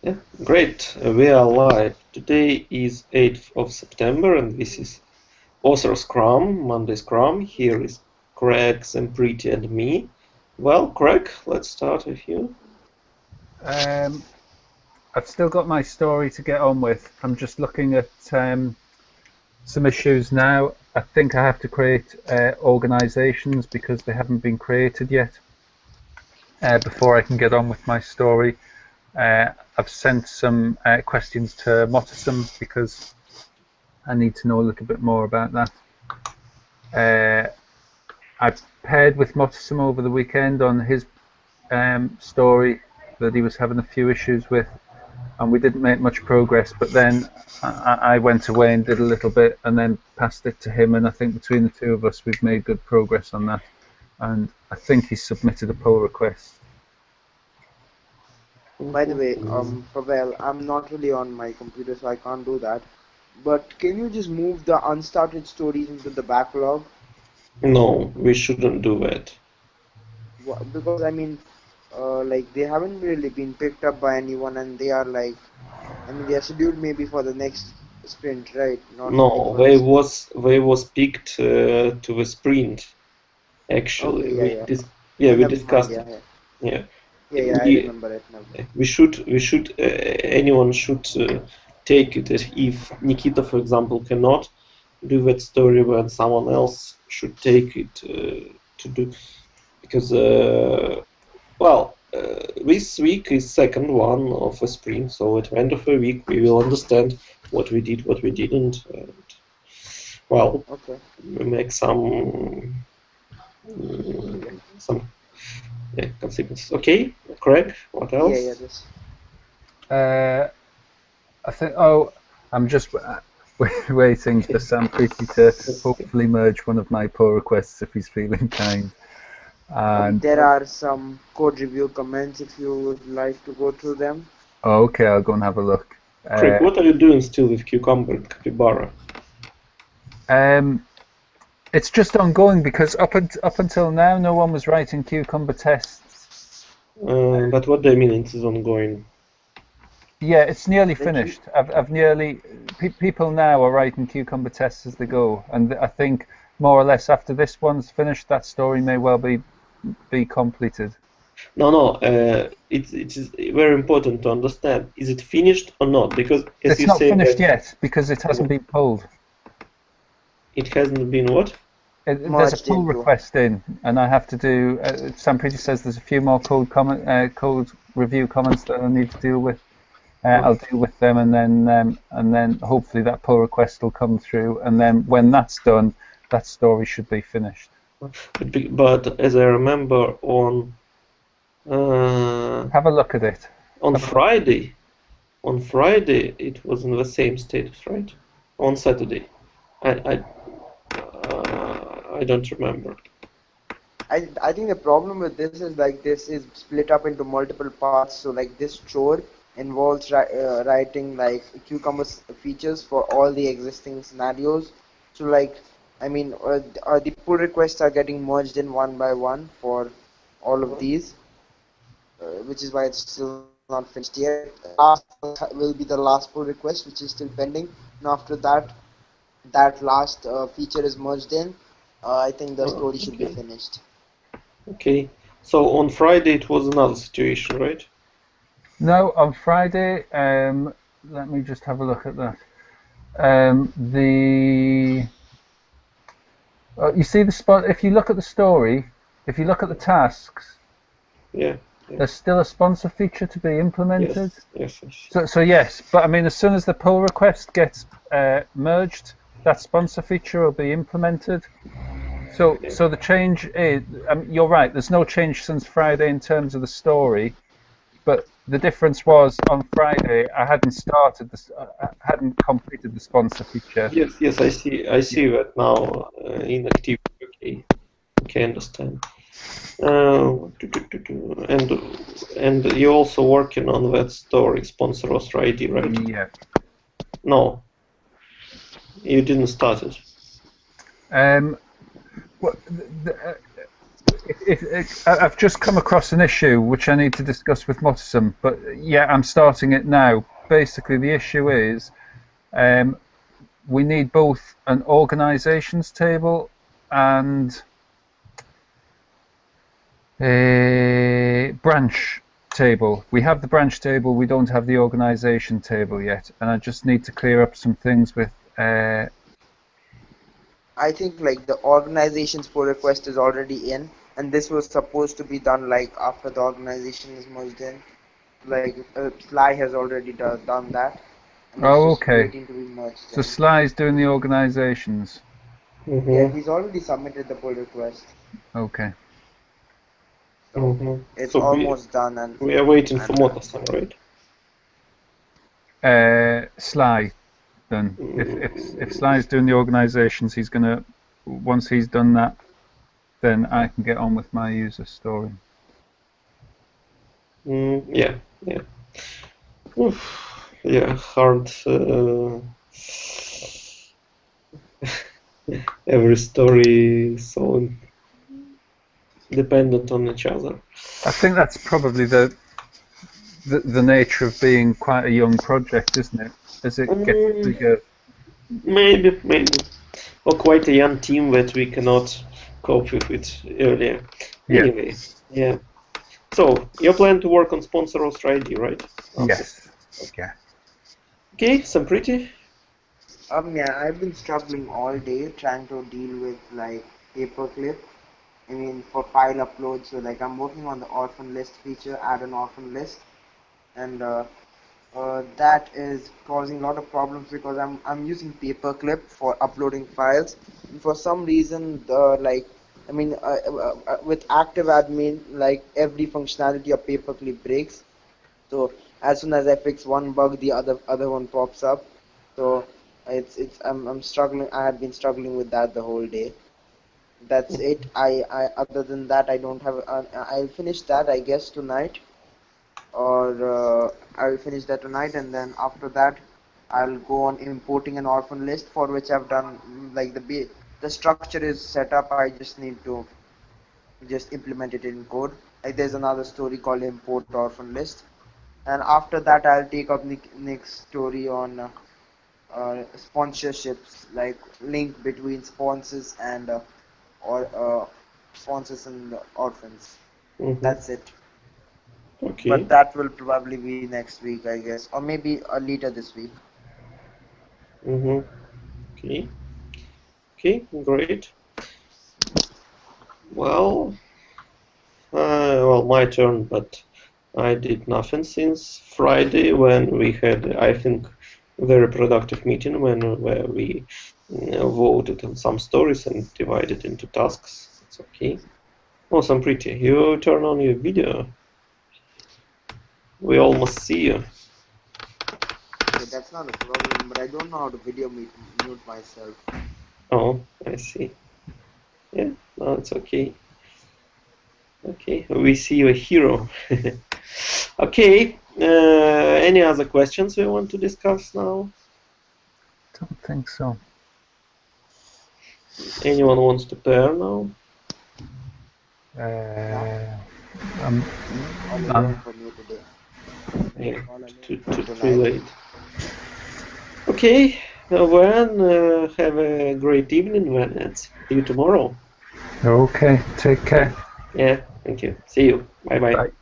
Yeah, great. We are live. Today is 8th of September and this is OSRA Scrum, Monday Scrum. Here is Craig, Sampriti and me. Well, Craig, let's start with you. I've still got my story to get on with. I'm just looking at some issues now. I think I have to create organizations because they haven't been created yet before I can get on with my story. I've sent some questions to Motisum because I need to know a little bit more about that. I paired with Motisum over the weekend on his story that he was having a few issues with, and we didn't make much progress. But then I went away and did a little bit and then passed it to him, and I think between the two of us we've made good progress on that, and I think he submitted a pull request. By the way, Pavel, I'm not really on my computer, so I can't do that. But can you just move the unstarted stories into the backlog? No, we shouldn't do that. Because like they haven't really been picked up by anyone, and they are like, they are scheduled maybe for the next sprint, right? Not really No, for this. they was picked to the sprint. Actually, Okay, yeah, yeah. we Never mind. discussed Yeah, it. yeah, Yeah, yeah, yeah. I we remember it. Never mind. anyone should take it if Nikita, for example, cannot do that story, when someone else should take it to do, because this week is second one of a sprint, so at the end of the week we will understand what we did, what we didn't, and well, Okay. we make some consequences. Okay, Craig, what Yeah, yeah. else? This. I think. Oh, I'm just waiting for Sampriti to hopefully merge one of my pull requests if he's feeling kind. And There are some code review comments if you would like to go through them. okay, I'll go and have a look. Craig, what are you doing still with Cucumber and Capybara? It's just ongoing because up until now, no one was writing cucumber tests. But what do I mean it is ongoing? Yeah, it's nearly finished. I've nearly people now are writing cucumber tests as they go, and I think more or less after this one's finished, that story may well be completed. No, it is very important to understand. Is it finished or not? Because as It's you not say finished that yet because it hasn't been pulled. it hasn't been what? There's a Merged pull into. request in, and I have to do. Sam Pretty says there's a few more code review comments that I need to deal with. I'll deal with them, and then hopefully that pull request will come through, and then when that's done, that story should be finished. But as I remember, on Have a look at it. on Friday, it was in the same status, right? On Saturday, I don't remember. I think the problem with this is like this is split up into multiple parts. So like this chore involves writing like cucumber features for all the existing scenarios. So like the pull requests are getting merged in one by one for all of these, which is why it's still not finished yet. Last will be the last pull request, which is still pending. And after that, that last feature is merged in. I think the story should be Okay. finished. Okay. So on Friday it was another situation, right? No, on Friday. Let me just have a look at that. You see the spot. If you look at the story, if you look at the tasks, Yeah. there's still a sponsor feature to be implemented. Yes. So yes, but I mean, as soon as the pull request gets merged, that sponsor feature will be implemented. So the change is, you're right. There's no change since Friday in terms of the story, but the difference was on Friday I hadn't started this, I hadn't completed the sponsor feature. Yes. I see that now in activity. Okay, understand. And you're also working on that story, sponsor OSRA ID, right? Yeah. No, you didn't start it. Well, I've just come across an issue which I need to discuss with Mottisum, but yeah, I'm starting it now. Basically, the issue is we need both an organisations table and a branch table. We have the branch table, we don't have the organisation table yet, and I just need to clear up some things with. I think like the organization's pull request is already in, and this was supposed to be done like after the organization is merged in. Like Sly has already done that, and it's Oh, just okay. waiting to be merged So in. Sly's doing the organisations. Yeah, he's already submitted the pull request. Okay. So it's So almost done, and we are waiting for Mottisum, right? Sly done. If Sly's doing the organisations, he's gonna. Once he's done that, then I can get on with my user story. Yeah. Oof. Yeah, hard. Every story is so dependent on each other. I think that's probably the nature of being quite a young project, isn't it? As it gets bigger. Maybe. Or quite a young team that we cannot cope with it earlier. Yeah. Anyway, yeah. So, you plan to work on sponsor OSRA ID, right? Yes. Yeah. Okay, some pretty. Yeah, I've been struggling all day trying to deal with like paperclip. I mean, for file upload. So like I'm working on the orphan list feature, add an orphan list, and that is causing a lot of problems because I'm using paperclip for uploading files. And for some reason, with active admin, like every functionality of paperclip breaks. So as soon as I fix one bug, the other one pops up. So I'm struggling. I have been struggling with that the whole day. That's it. I other than that, I don't have. I'll finish that I guess tonight, or I'll finish that tonight, and then after that, I'll go on importing an orphan list for which I've done like the structure is set up. I just need to just implement it in code. Like there's another story called import orphan list, and after that, I'll take up next story on sponsorships, like link between sponsors and or sponsors and orphans. That's it. Okay. But that will probably be next week, I guess, or maybe later this week. Okay. Okay, great. Well, my turn, but I did nothing since Friday when we had, I think, a very productive meeting where we voted on some stories and divided into tasks. It's okay. Awesome, pretty. You turn on your video. We almost see you. Okay, that's not a problem, but I don't know how to video mute myself. Oh, I see. Yeah, no, it's okay. Okay, we see you a hero. Okay, any other questions we want to discuss now? Don't think so. Anyone wants to pair now? I'm All for me today. Yeah, too Tonight. late. Okay, well, have a great evening, then. And see you tomorrow. okay. Take care. Yeah, thank you. See you. Bye-bye. Bye.